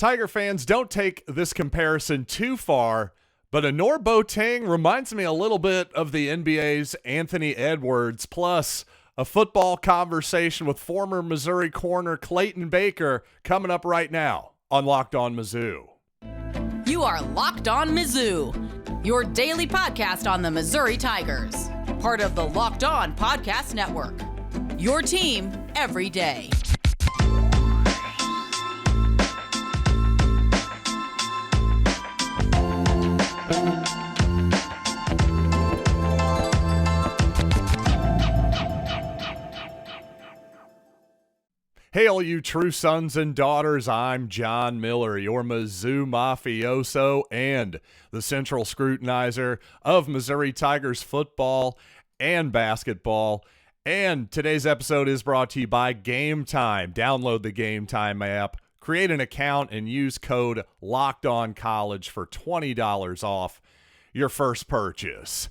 Tiger fans, don't take this comparison too far, but Annor Boateng reminds me a little bit of the NBA's Anthony Edwards, plus a football conversation with former Missouri corner Clayton Baker coming up right now on Locked On Mizzou. You are Locked On Mizzou, your daily podcast on the Missouri Tigers, part of the Locked On Podcast Network, your team every day. Hail, you true sons and daughters. I'm John Miller, your Mizzou mafioso and the central scrutinizer of Missouri Tigers football and basketball. And today's episode is brought to you by Game Time. Download the Game Time app, create an account, and use code LOCKEDONCollege for $20 off your first purchase.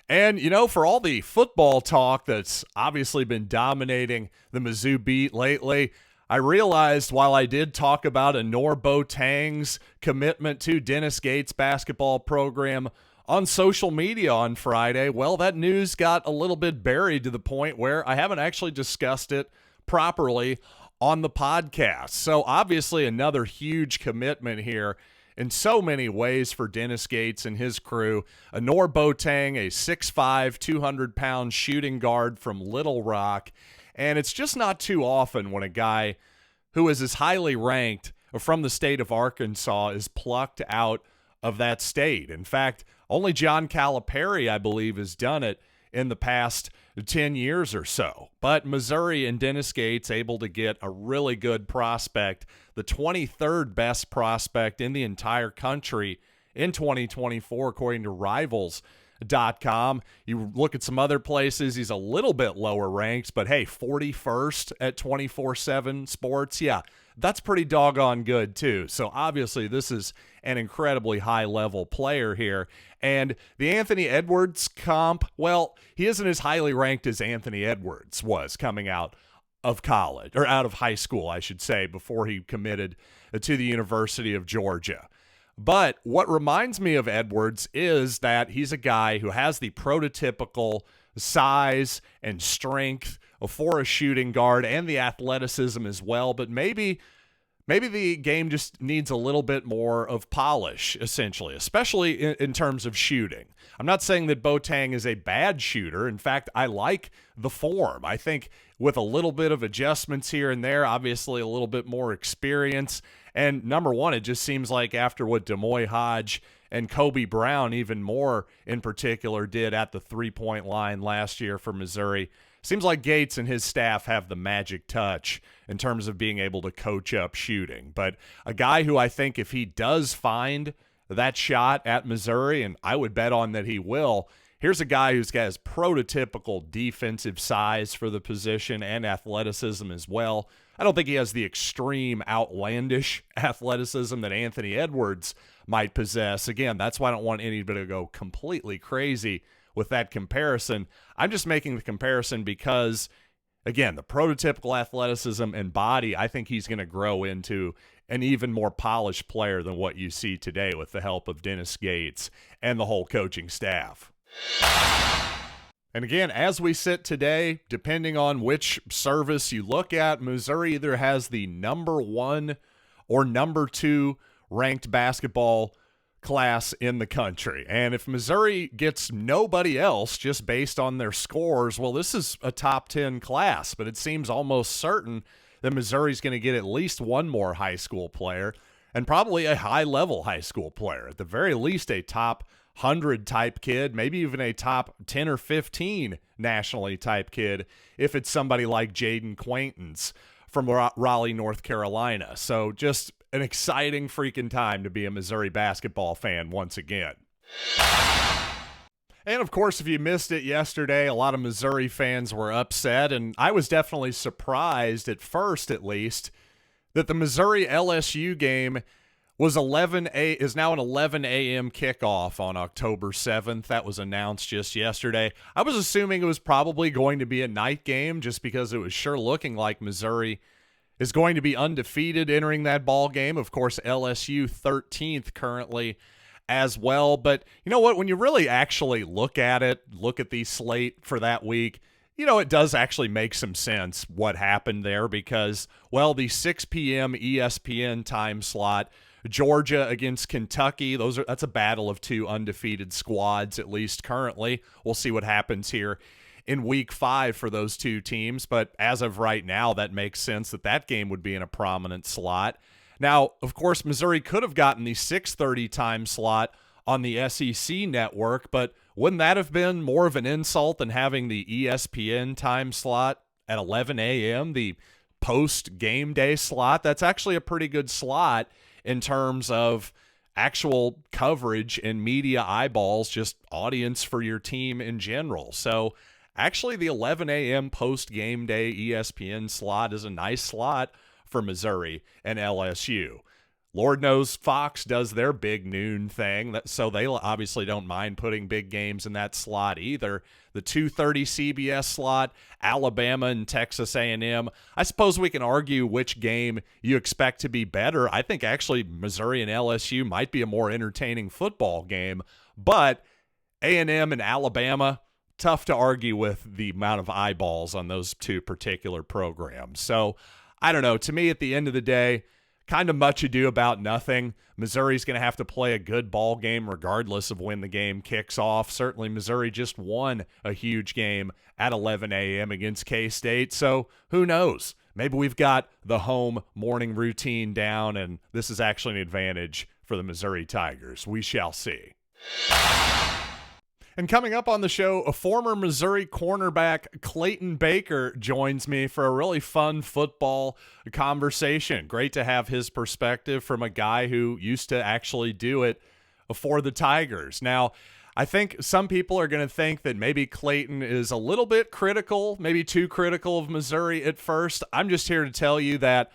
And, you know, for all the football talk that's obviously been dominating the Mizzou beat lately, I realized while I did talk about Annor Boateng's commitment to Dennis Gates' basketball program on social media on Friday, well, that news got a little bit buried to the point where I haven't actually discussed it properly on the podcast. So obviously another huge commitment here in so many ways for Dennis Gates and his crew. Annor Boateng, a 6'5", 200-pound shooting guard from Little Rock. And it's just not too often when a guy who is as highly ranked from the state of Arkansas is plucked out of that state. In fact, only John Calipari, I believe, has done it in the past 10 years or so. But Missouri and Dennis Gates able to get a really good prospect, the 23rd best prospect in the entire country in 2024, according to Rivals.com. You look at some other places, he's a little bit lower ranked, but hey, 41st at 24/7 Sports. Yeah, that's pretty doggone good too. So obviously this is an incredibly high-level player here. And the Anthony Edwards comp, well, he isn't as highly ranked as Anthony Edwards was coming out of college, or out of high school, I should say, before he committed to the University of Georgia. But what reminds me of Edwards is that he's a guy who has the prototypical size and strength for a shooting guard and the athleticism as well, but maybe the game just needs a little bit more of polish, essentially, especially in terms of shooting. I'm not saying that Boateng is a bad shooter. In fact, I like the form. I think with a little bit of adjustments here and there, obviously a little bit more experience. And number one, it just seems like after what Demoy Hodge and Kobe Brown, even more in particular, did at the three-point line last year for Missouri, seems like Gates and his staff have the magic touch in terms of being able to coach up shooting. But a guy who I think if he does find that shot at Missouri, and I would bet on that he will, here's a guy who's got his prototypical defensive size for the position and athleticism as well. I don't think he has the extreme outlandish athleticism that Anthony Edwards might possess. Again, that's why I don't want anybody to go completely crazy with that comparison. I'm just making the comparison because, again, the prototypical athleticism and body, I think he's going to grow into an even more polished player than what you see today with the help of Dennis Gates and the whole coaching staff. And again, as we sit today, depending on which service you look at, Missouri either has the number 1 or number 2 ranked basketball class in the country. And if Missouri gets nobody else just based on their scores, well, this is a top 10 class, but it seems almost certain that Missouri's going to get at least one more high school player and probably a high-level high school player, at the very least a top 100 type kid, maybe even a top 10 or 15 nationally type kid if it's somebody like Jaden Quaintance from Raleigh, North Carolina. So just an exciting freaking time to be a Missouri basketball fan once again. And of course, if you missed it yesterday, a lot of Missouri fans were upset, and I was definitely surprised, at first at least, that the Missouri-LSU game is now an 11 a.m. kickoff on October 7th. That was announced just yesterday. I was assuming it was probably going to be a night game just because it was sure looking like Missouri is going to be undefeated entering that ball game. Of course, LSU 13th currently as well. But you know what? When you really actually look at the slate for that week, it does actually make some sense what happened there because, well, the 6 p.m. ESPN time slot, Georgia against Kentucky, that's a battle of two undefeated squads, at least currently. We'll see what happens here in week 5 for those two teams, but as of right now, that makes sense that game would be in a prominent slot. Now, of course, Missouri could have gotten the 6:30 time slot on the SEC network, but wouldn't that have been more of an insult than having the ESPN time slot at 11 a.m., the post-game day slot? That's actually a pretty good slot in terms of actual coverage and media eyeballs, just audience for your team in general. So actually, the 11 a.m. post-game day ESPN slot is a nice slot for Missouri and LSU. Lord knows Fox does their big noon thing, so they obviously don't mind putting big games in that slot either. The 2:30 CBS slot, Alabama and Texas A&M. I suppose we can argue which game you expect to be better. I think actually Missouri and LSU might be a more entertaining football game, but A&M and Alabama, tough to argue with the amount of eyeballs on those two particular programs. So I don't know. To me, at the end of the day, kind of much ado about nothing. Missouri's going to have to play a good ball game regardless of when the game kicks off. Certainly, Missouri just won a huge game at 11 a.m. against K-State. So who knows? Maybe we've got the home morning routine down, and this is actually an advantage for the Missouri Tigers. We shall see. And coming up on the show, a former Missouri cornerback, Clayton Baker, joins me for a really fun football conversation. Great to have his perspective from a guy who used to actually do it for the Tigers. Now, I think some people are going to think that maybe Clayton is a little bit critical, maybe too critical of Missouri at first. I'm just here to tell you that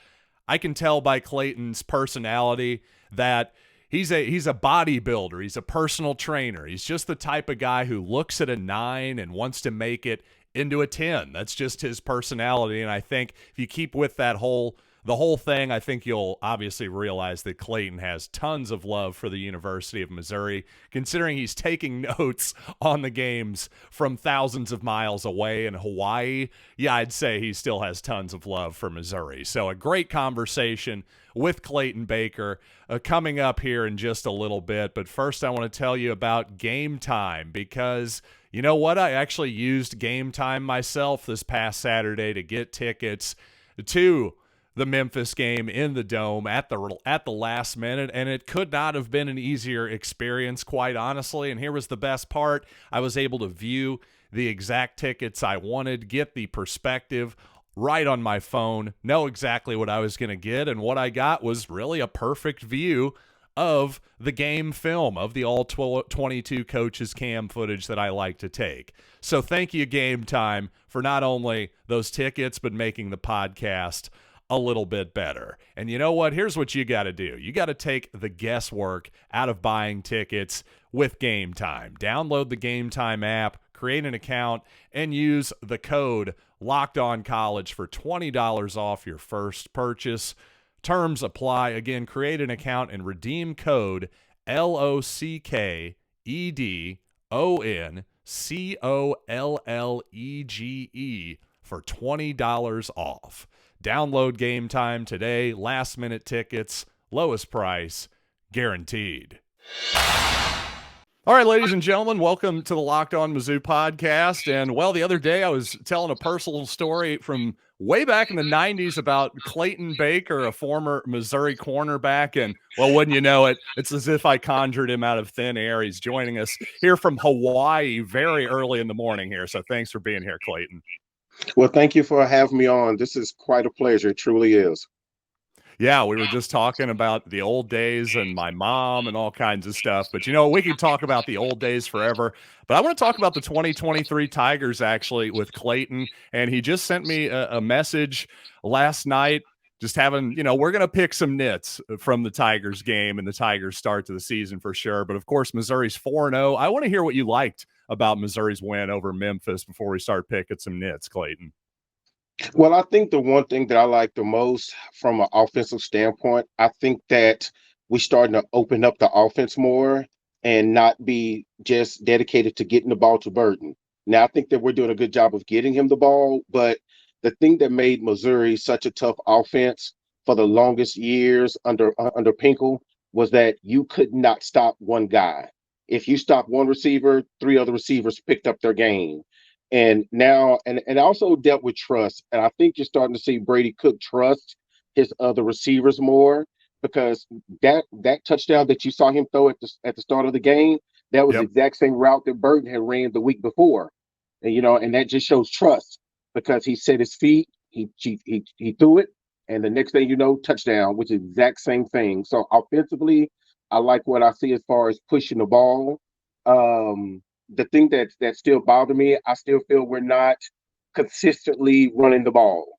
I can tell by Clayton's personality that He's a bodybuilder. He's a personal trainer. He's just the type of guy who looks at a 9 and wants to make it into a 10. That's just his personality. And I think if you keep with the whole thing, I think you'll obviously realize that Clayton has tons of love for the University of Missouri, considering he's taking notes on the games from thousands of miles away in Hawaii. Yeah, I'd say he still has tons of love for Missouri. So a great conversation with Clayton Baker coming up here in just a little bit. But first, I want to tell you about Game Time, because you know what? I actually used Game Time myself this past Saturday to get tickets to the Memphis game in the Dome at the last minute, and it could not have been an easier experience, quite honestly. And here was the best part. I was able to view the exact tickets I wanted, get the perspective right on my phone, know exactly what I was going to get, and what I got was really a perfect view of the game film, of the all 22 coaches cam footage that I like to take. So thank you, Game Time, for not only those tickets, but making the podcast a little bit better. And you know what? Here's what you got to do. You got to take the guesswork out of buying tickets with Game Time. Download the Game Time app, create an account, and use the code LOCKEDONCollege for $20 off your first purchase. Terms apply. Again, create an account and redeem code LOCKEDONCOLLEGE for $20 off. Download Game Time today. Last minute tickets, lowest price, guaranteed. All right, ladies and gentlemen, welcome to the Locked On Mizzou podcast. And, well, the other day I was telling a personal story from way back in the 90s about Clayton Baker, a former Missouri cornerback. And, well, wouldn't you know it, it's as if I conjured him out of thin air. He's joining us here from Hawaii very early in the morning here. So thanks for being here, Clayton. Well, thank you for having me on. This is quite a pleasure. It truly is. Yeah, we were just talking about the old days and my mom and all kinds of stuff. But, you know, we could talk about the old days forever. But I want to talk about the 2023 Tigers, actually, with Clayton. And he just sent me a message last night, just having, you know, we're going to pick some nits from the Tigers game and the Tigers start to the season for sure. But, of course, Missouri's 4-0. I want to hear what you liked about Missouri's win over Memphis before we start picking some nits, Clayton. Well, I think the one thing that I like the most from an offensive standpoint, I think that we're starting to open up the offense more and not be just dedicated to getting the ball to Burton. Now, I think that we're doing a good job of getting him the ball, but the thing that made Missouri such a tough offense for the longest years under Pinkel was that you could not stop one guy. If you stopped one receiver, three other receivers picked up their game. And now, and also dealt with trust. And I think you're starting to see Brady Cook trust his other receivers more because that touchdown that you saw him throw at the start of the game, that was the Yep. exact same route that Burton had ran the week before. And that just shows trust because he set his feet, he threw it, and the next thing you know, touchdown, which is the exact same thing. So offensively, I like what I see as far as pushing the ball. The thing that still bother me, I still feel we're not consistently running the ball.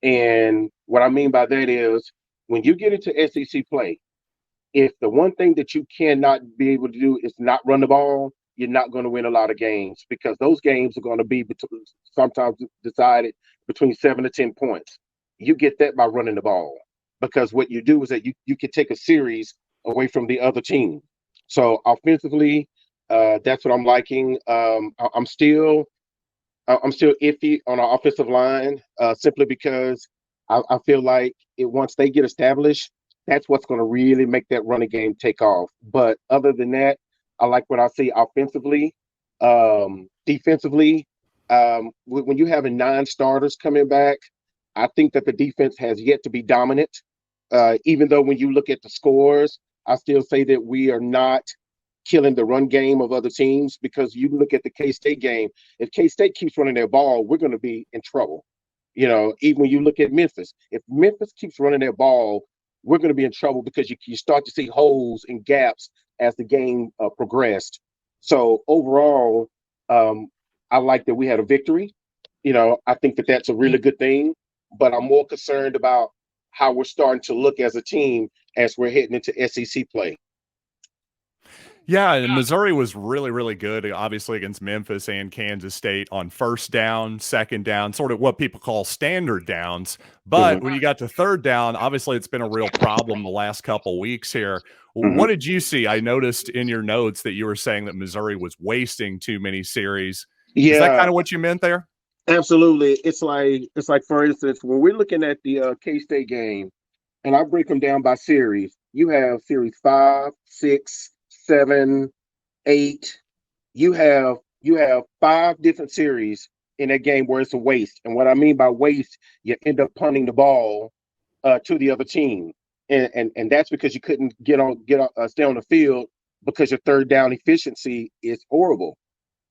And what I mean by that is when you get into SEC play, if the one thing that you cannot be able to do is not run the ball, you're not going to win a lot of games because those games are going to be sometimes decided between 7 to 10 points. You get that by running the ball because what you do is that you can take a series away from the other team. So offensively, that's what I'm liking. I'm still iffy on our offensive line simply because I feel like once they get established, that's what's going to really make that running game take off. But other than that, I like what I see offensively. Defensively, when you have 9 starters coming back, I think that the defense has yet to be dominant. Even though when you look at the scores, I still say that we are not killing the run game of other teams because you look at the K-State game. If K-State keeps running their ball, we're going to be in trouble. Even when you look at Memphis, if Memphis keeps running their ball, we're going to be in trouble because you start to see holes and gaps as the game progressed. So overall, I like that we had a victory. I think that that's a really good thing, but I'm more concerned about how we're starting to look as a team as we're heading into SEC play. Yeah, and Missouri was really, really good, obviously, against Memphis and Kansas State on first down, second down, sort of what people call standard downs. But when you got to third down, obviously it's been a real problem the last couple weeks here. Mm-hmm. What did you see? I noticed in your notes that you were saying that Missouri was wasting too many series. Is that kind Yeah, of what you meant there? absolutely. It's like for instance, when we're looking at the K-State game, and I break them down by series. You have series 5, 6, 7, 8. You have 5 different series in that game where it's a waste. And what I mean by waste, you end up punting the ball to the other team, and that's because you couldn't stay on the field because your third down efficiency is horrible.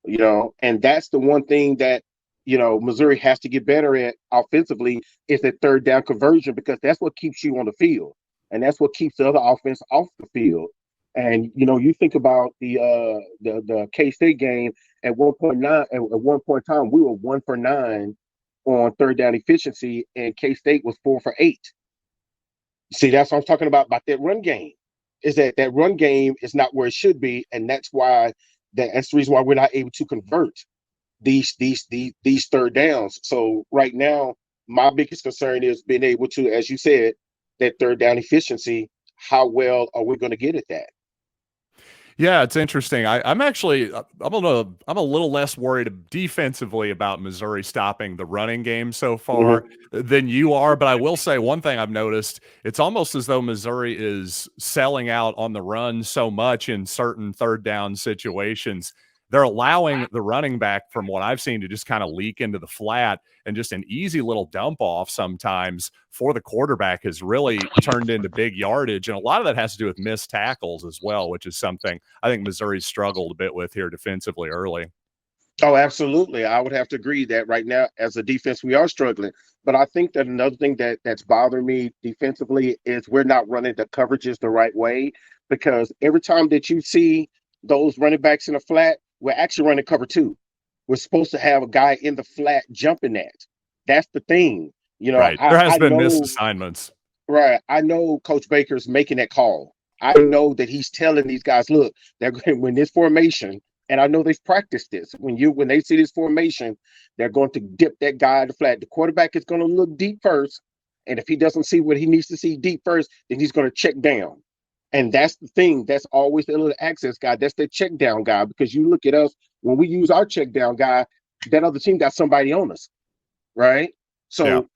And that's the one thing that Missouri has to get better at offensively is that third down conversion because that's what keeps you on the field and that's what keeps the other offense off the field. And you think about the K-State game at 1 point in time we were 1 for 9 on third down efficiency and K-State was 4 for 8. See, that's what I'm talking about that run game. Is that run game is not where it should be, and that's the reason why we're not able to convert these third downs. So right now, my biggest concern is being able to, as you said, that third down efficiency. How well are we going to get at that? Yeah, it's interesting. I'm actually I'm a little less worried defensively about Missouri stopping the running game so far than you are. But I will say one thing I've noticed: it's almost as though Missouri is selling out on the run so much in certain third down situations. They're allowing the running back, from what I've seen, to just kind of leak into the flat, and just an easy little dump off sometimes for the quarterback has really turned into big yardage. And a lot of that has to do with missed tackles as well, which is something I think Missouri's struggled a bit with here defensively early. Oh, absolutely. I would have to agree that right now, as a defense, we are struggling. But I think that another thing that's bothering me defensively is we're not running the coverages the right way because every time that you see those running backs in the flat, we're actually running cover 2. We're supposed to have a guy in the flat jumping that. That's the thing. Right. There has been missed assignments. Right. I know Coach Baker's making that call. I know that he's telling these guys, look, they're going when this formation, And I know they've practiced this. When they see this formation, they're going to dip that guy at the flat. The quarterback is going to look deep first. And if he doesn't see what he needs to see deep first, then he's going to check down. And that's the thing. That's always the little access guy. That's the check down guy. Because you look at us, when we use our check down guy, that other team got somebody on us. Right? So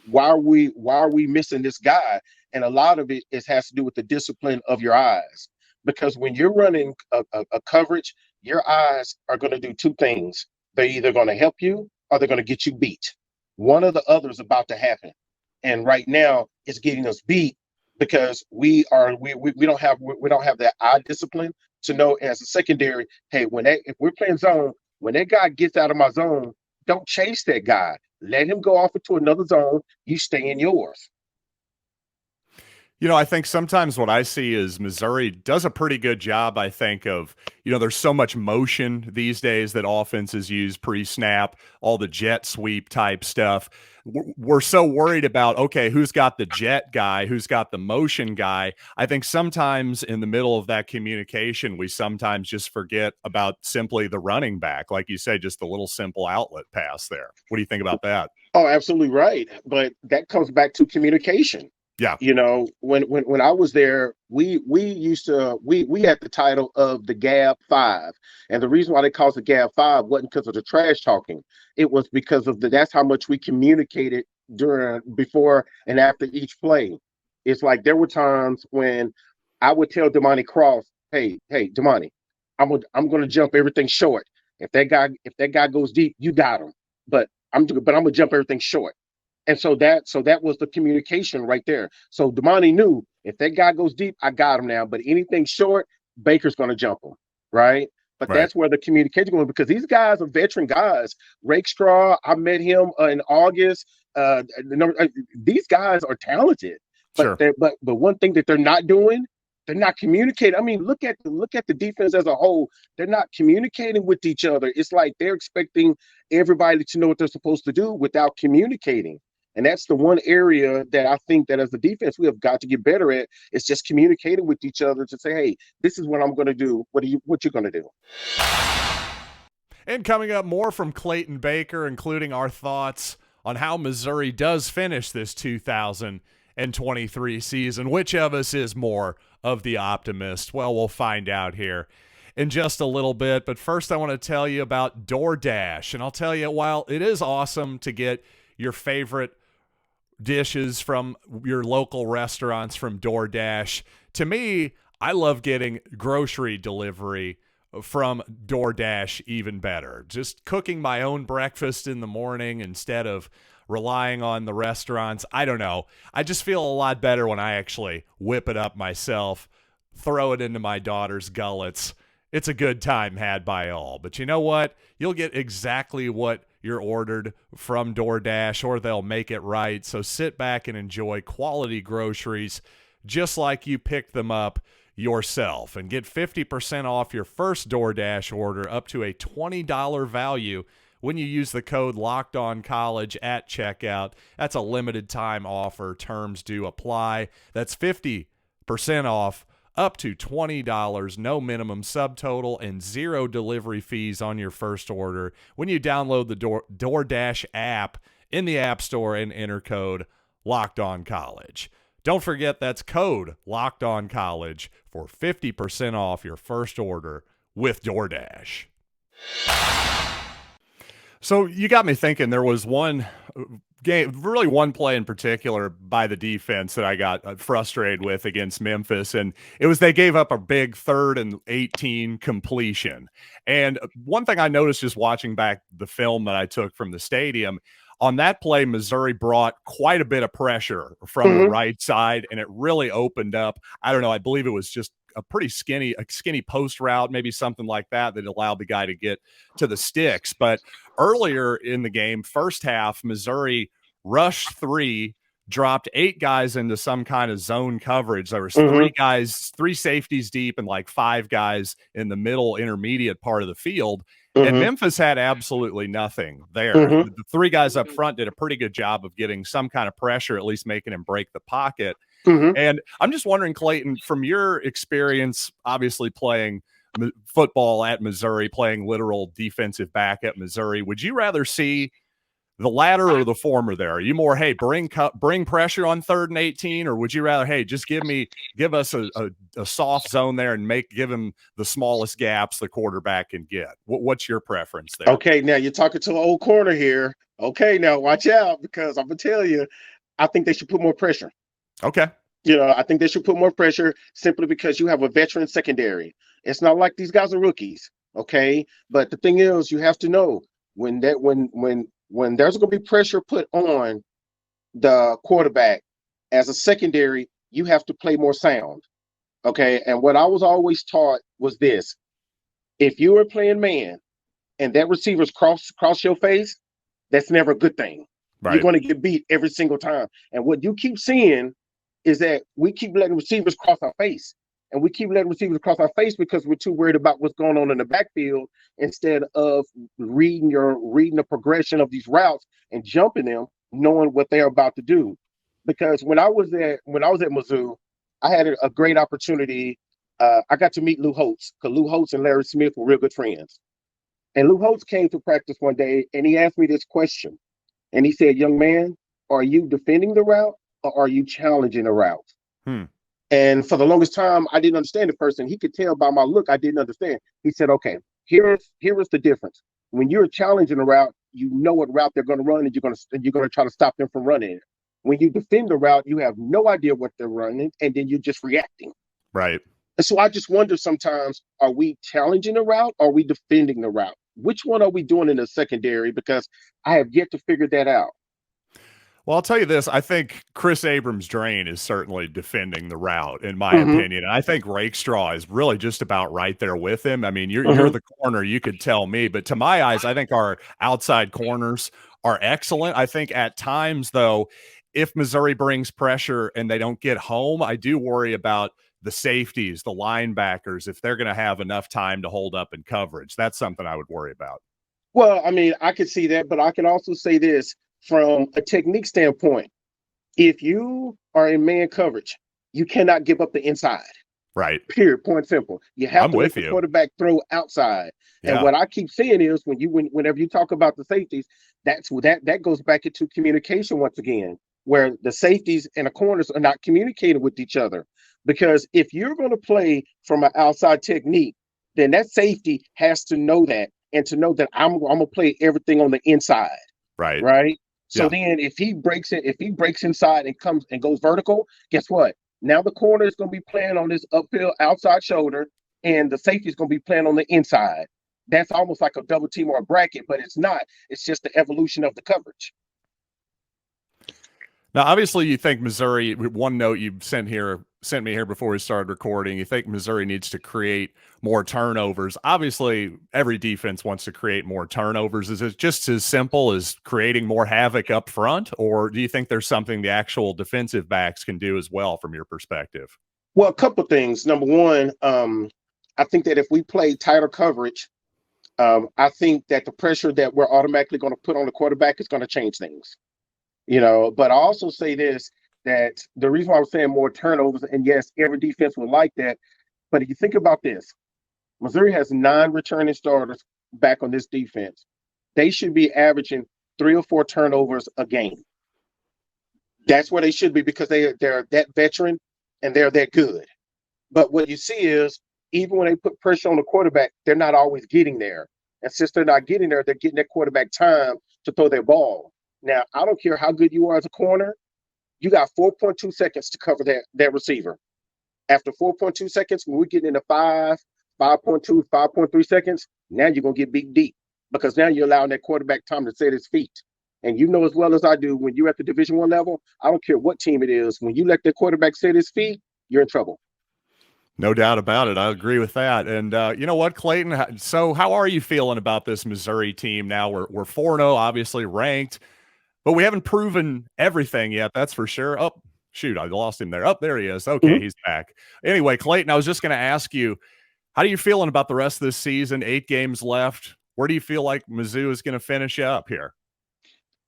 why are we missing this guy? And a lot of it has to do with the discipline of your eyes. Because when you're running a coverage, your eyes are going to do two things. They're either going to help you or they're going to get you beat. One or the other is about to happen. And right now it's getting us beat because we don't have that eye discipline to know as a secondary, hey, if we're playing zone, when that guy gets out of my zone, don't chase that guy. Let him go off into another zone. You stay in yours. You know, I think sometimes what I see is Missouri does a pretty good job, I think, of, there's so much motion these days that offenses use pre-snap, all the jet sweep type stuff. We're so worried about, okay, who's got the jet guy, who's got the motion guy. I think sometimes in the middle of that communication, we sometimes just forget about simply the running back. Like you say, just the little simple outlet pass there. What do you think about that? Oh, absolutely right. But that comes back to communication. Yeah. When I was there, we had the title of the Gab 5. And the reason why they called it the Gab 5 wasn't because of the trash talking. It was because of that's how much we communicated before and after each play. It's like there were times when I would tell Damani Cross, hey, Damani, I'm gonna jump everything short. If that guy goes deep, you got him. But I'm gonna jump everything short. And so that was the communication right there. So Damani knew if that guy goes deep, I got him now. But anything short, Baker's going to jump him, right? But that's where the communication goes because these guys are veteran guys. Rakestraw, I met him in August. These guys are talented, but but one thing that they're not doing, they're not communicating. I mean, look at the defense as a whole. They're not communicating with each other. It's like they're expecting everybody to know what they're supposed to do without communicating. And that's the one area that I think that as a defense, we have got to get better at. It's just communicating with each other to say, hey, this is what I'm going to do. What you're going to do. And coming up, more from Clayton Baker, including our thoughts on how Missouri does finish this 2023 season. Which of us is more of the optimist? Well, we'll find out here in just a little bit. But first, I want to tell you about DoorDash. And I'll tell you, while it is awesome to get your favorite dishes from your local restaurants from DoorDash, to me, I love getting grocery delivery from DoorDash even better. Just cooking my own breakfast in the morning instead of relying on the restaurants. I don't know. I just feel a lot better when I actually whip it up myself, throw it into my daughter's gullets. It's a good time had by all. But you know what? You'll get exactly what you're ordered from DoorDash, or they'll make it right. So sit back and enjoy quality groceries just like you picked them up yourself, and get 50% off your first DoorDash order up to a $20 value when you use the code LOCKEDONCollege at checkout. That's a limited time offer. Terms do apply. That's 50% off up to $20, no minimum subtotal, and zero delivery fees on your first order when you download the DoorDash app in the App Store and enter code LOCKEDONCollege. Don't forget that's code LOCKEDONCollege for 50% off your first order with DoorDash. So you got me thinking. There was one game, really one play in particular by the defense that I got frustrated with against Memphis, and it was they gave up a big 3rd and 18 completion. And one thing I noticed just watching back the film that I took from the stadium, on that play, Missouri brought quite a bit of pressure from the right side, and it really opened up. I don't know. I believe it was just a pretty skinny post route, maybe something like that allowed the guy to get to the sticks. But earlier in the game, first half, Missouri rushed 3, dropped 8 guys into some kind of zone coverage. There was 3 guys, 3 safeties deep, and like 5 guys in the middle intermediate part of the field. And Memphis had absolutely nothing there. The 3 guys up front did a pretty good job of getting some kind of pressure, at least making him break the pocket. And I'm just wondering, Clayton, from your experience, obviously playing football at Missouri, playing literal defensive back at Missouri. Would you rather see the latter or the former there? Are you more, hey, bring pressure on 3rd and 18, or would you rather, hey, just give us a soft zone there and give him the smallest gaps the quarterback can get? What's your preference there? Okay, now you're talking to an old corner here. Okay, now watch out, because I'm gonna tell you, I think they should put more pressure. Okay. I think they should put more pressure simply because you have a veteran secondary. It's not like these guys are rookies, okay? But the thing is, you have to know when there's going to be pressure put on the quarterback as a secondary, you have to play more sound, okay? And what I was always taught was this: if you are playing man and that receiver's cross your face, that's never a good thing. Right. You're going to get beat every single time. And what you keep seeing is that we keep letting receivers cross our face. And we keep letting receivers cross our face because we're too worried about what's going on in the backfield instead of reading the progression of these routes and jumping them, knowing what they're about to do. Because when I was at Mizzou, I had a great opportunity. I got to meet Lou Holtz, because Lou Holtz and Larry Smith were real good friends. And Lou Holtz came to practice one day and he asked me this question. And he said, "Young man, are you defending the route or are you challenging the route?" And for the longest time, I didn't understand it first. And he could tell by my look, I didn't understand. He said, "Okay, here is the difference. When you're challenging a route, you know what route they're going to run, and you're going to try to stop them from running it. When you defend the route, you have no idea what they're running, and then you're just reacting." Right. And so I just wonder sometimes, are we challenging the route or are we defending the route? Which one are we doing in the secondary? Because I have yet to figure that out. Well, I'll tell you this. I think Chris Abrams-Drain is certainly defending the route, in my opinion. And I think Rakestraw is really just about right there with him. I mean, you're the corner. You could tell me. But to my eyes, I think our outside corners are excellent. I think at times, though, if Missouri brings pressure and they don't get home, I do worry about the safeties, the linebackers, if they're going to have enough time to hold up in coverage. That's something I would worry about. Well, I mean, I could see that, but I can also say this from a technique standpoint. If you are in man coverage, you cannot give up the inside. Right. Period. Point simple. You have to let the quarterback throw outside. Yeah. And what I keep saying is whenever you talk about the safeties, that goes back into communication once again, where the safeties and the corners are not communicating with each other. Because if you're going to play from an outside technique, then that safety has to know that, and to know that I'm going to play everything on the inside. Right. Right. So then if he breaks inside and comes and goes vertical, guess what? Now the corner is going to be playing on this upfield outside shoulder, and the safety is going to be playing on the inside. That's almost like a double team or a bracket, but it's not. It's just the evolution of the coverage. Now, obviously, you think Missouri, one note you sent me here before we started recording, you think Missouri needs to create more turnovers. Obviously, every defense wants to create more turnovers. Is it just as simple as creating more havoc up front, or do you think there's something the actual defensive backs can do as well from your perspective? Well, a couple of things. Number one, I think that if we play tighter coverage, I think that the pressure that we're automatically going to put on the quarterback is going to change things. But I also say this, that the reason why I was saying more turnovers, and yes, every defense would like that, but if you think about this, Missouri has 9 returning starters back on this defense. They should be averaging 3 or 4 turnovers a game. That's where they should be, because they're that veteran and they're that good. But what you see is, even when they put pressure on the quarterback, they're not always getting there. And since they're not getting there, they're getting that quarterback time to throw their ball. Now, I don't care how good you are as a corner, you got 4.2 seconds to cover that receiver. After 4.2 seconds, when we get into 5.2, 5.3 seconds, now you're going to get beat deep, because now you're allowing that quarterback time to set his feet. And you know as well as I do, when you're at the Division I level, I don't care what team it is, when you let the quarterback set his feet, you're in trouble. No doubt about it. I agree with that. And you know what, Clayton? So how are you feeling about this Missouri team now? We're 4-0, obviously ranked, but we haven't proven everything yet, that's for sure. Oh, shoot, I lost him there. Oh, there he is. Okay, he's back. Anyway, Clayton, I was just going to ask you, how are you feeling about the rest of this season? 8 games left. Where do you feel like Mizzou is going to finish up here?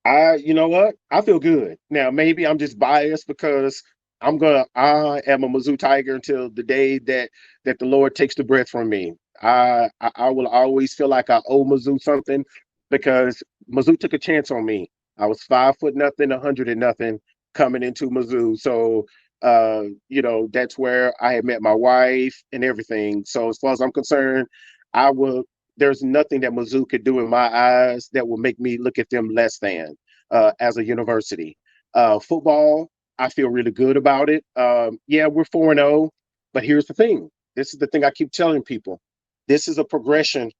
You know what? I feel good. Now, maybe I'm just biased because I am a Mizzou Tiger until the day that the Lord takes the breath from me. I will always feel like I owe Mizzou something because Mizzou took a chance on me. I was 5 foot nothing, 100 and nothing coming into Mizzou. So that's where I had met my wife and everything. So as far as I'm concerned, there's nothing that Mizzou could do in my eyes that will make me look at them less than as a university. Football, I feel really good about it. Yeah, we're 4-0, but here's the thing. This is the thing I keep telling people. This is a progression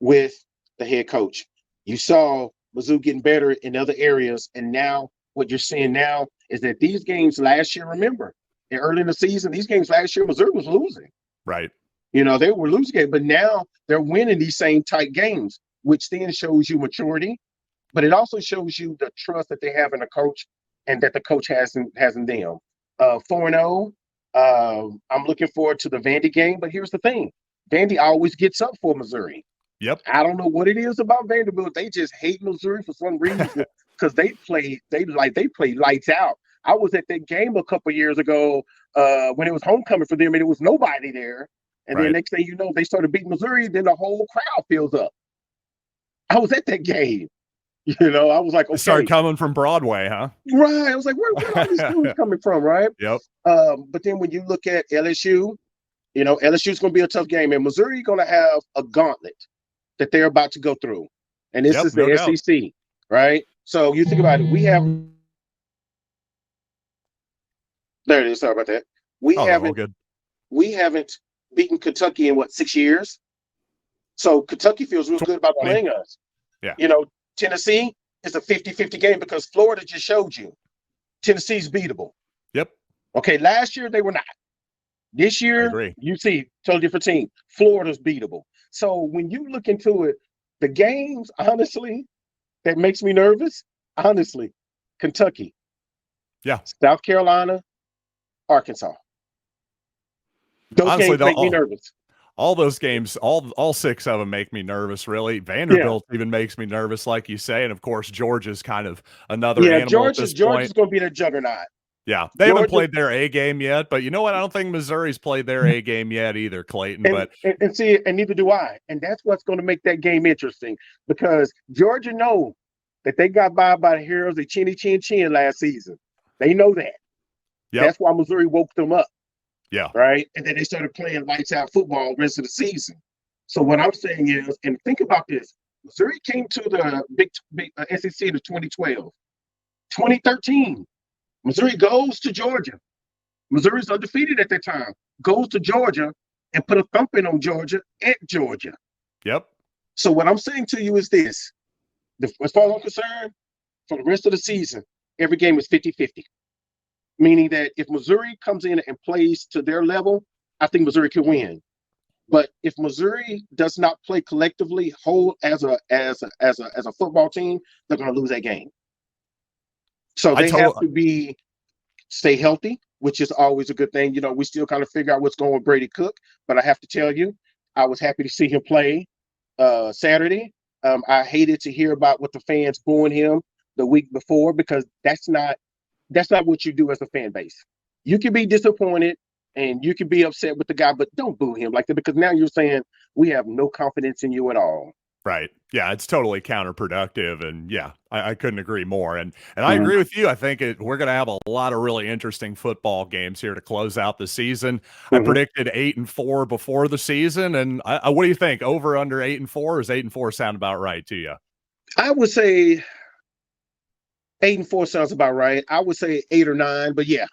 with the head coach. You saw Mizzou getting better in other areas, and now what you're seeing now is that these games last year, remember, early in the season, these games last year, Missouri was losing. Right. They were losing games, but now they're winning these same tight games, which then shows you maturity, but it also shows you the trust that they have in a coach and that the coach has in them. 4-0. I'm looking forward to the Vandy game, but here's the thing. Vandy always gets up for Missouri. Yep. I don't know what it is about Vanderbilt. They just hate Missouri for some reason because they play lights out. I was at that game a couple years ago when it was homecoming for them, and it was nobody there. And then next thing you know, they started beating Missouri. Then the whole crowd fills up. I was at that game. I was like, okay. Started coming from Broadway, huh? Right. I was like, where are all these dudes coming from, right? Yep. But then when you look at LSU, LSU is going to be a tough game, and Missouri is going to have a gauntlet that they're about to go through. And this is the SEC, right? So you think about it. There it is. Sorry about that. We haven't beaten Kentucky in 6 years. So Kentucky feels real good about playing us. Yeah. Tennessee is a 50-50 game because Florida just showed you Tennessee's beatable. Yep. Okay, last year they were not. This year, you see, totally different team. Florida's beatable. So when you look into it, the games, honestly, that makes me nervous, Kentucky. Yeah. South Carolina, Arkansas. Those games make me nervous. All those games, all 6 of them make me nervous, really. Vanderbilt even makes me nervous, like you say. And, of course, Georgia's kind of another animal at this point. Georgia's going to be the juggernaut. Yeah, they haven't played their A game yet, but you know what? I don't think Missouri's played their A game yet either, Clayton. And neither do I. And that's what's going to make that game interesting because Georgia know that they got by the heroes of Chinny Chin Chin last season. They know that. Yep. That's why Missouri woke them up. Yeah. Right. And then they started playing lights out football the rest of the season. So what I'm saying is, and think about this, Missouri came to the big SEC in 2012, 2013. Missouri goes to Georgia. Missouri's undefeated at that time. Goes to Georgia and put a thumping on Georgia at Georgia. Yep. So what I'm saying to you is this. As far as I'm concerned, for the rest of the season, every game is 50-50. Meaning that if Missouri comes in and plays to their level, I think Missouri can win. But if Missouri does not play collectively whole as a football team, they're going to lose that game. So they have to stay healthy, which is always a good thing. We still kind of figure out what's going with Brady Cook, but I have to tell you, I was happy to see him play Saturday. I hated to hear about what the fans booing him the week before because that's not what you do as a fan base. You can be disappointed and you can be upset with the guy, but don't boo him like that because now you're saying we have no confidence in you at all. Right. Yeah, it's totally counterproductive. And yeah, I couldn't agree more. And I agree with you. I think we're going to have a lot of really interesting football games here to close out the season. I predicted 8-4 before the season. And what do you think? Over, under 8-4? Or is 8-4 sound about right to you? I would say 8-4 sounds about right. I would say 8 or 9, but yeah.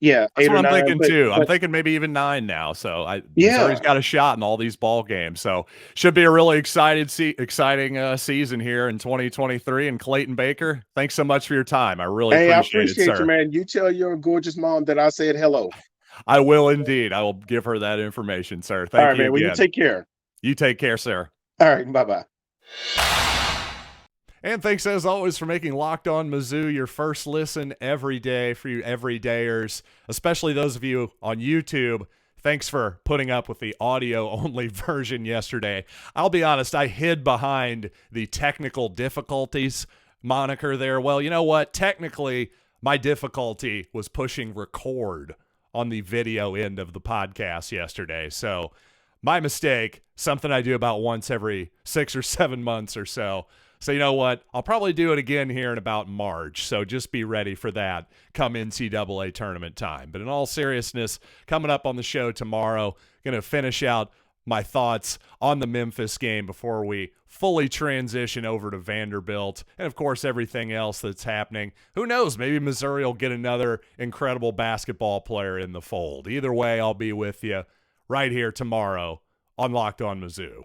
Yeah, that's what I'm 9, thinking too. I'm thinking maybe even 9 now. So Missouri's got a shot in all these ball games. So should be a really exciting season here in 2023. And Clayton Baker, thanks so much for your time. I really appreciate it, sir. You, man. You tell your gorgeous mom that I said hello. I will indeed. I will give her that information, sir. Thank you. All right, man. Well, you take care. You take care, sir. All right. Bye-bye. And thanks, as always, for making Locked On Mizzou your first listen every day for you everydayers, especially those of you on YouTube. Thanks for putting up with the audio-only version yesterday. I'll be honest, I hid behind the technical difficulties moniker there. Well, you know what? Technically, My difficulty was pushing record on the video end of the podcast yesterday. So my mistake, something I do about once every 6 or 7 months or so. So you know what? I'll probably do it again here in about March. So just be ready for that come NCAA tournament time. But in all seriousness, coming up on the show tomorrow, going to finish out my thoughts on the Memphis game before we fully transition over to Vanderbilt and, of course, everything else that's happening. Who knows? Maybe Missouri will get another incredible basketball player in the fold. Either way, I'll be with you right here tomorrow on Locked On Mizzou.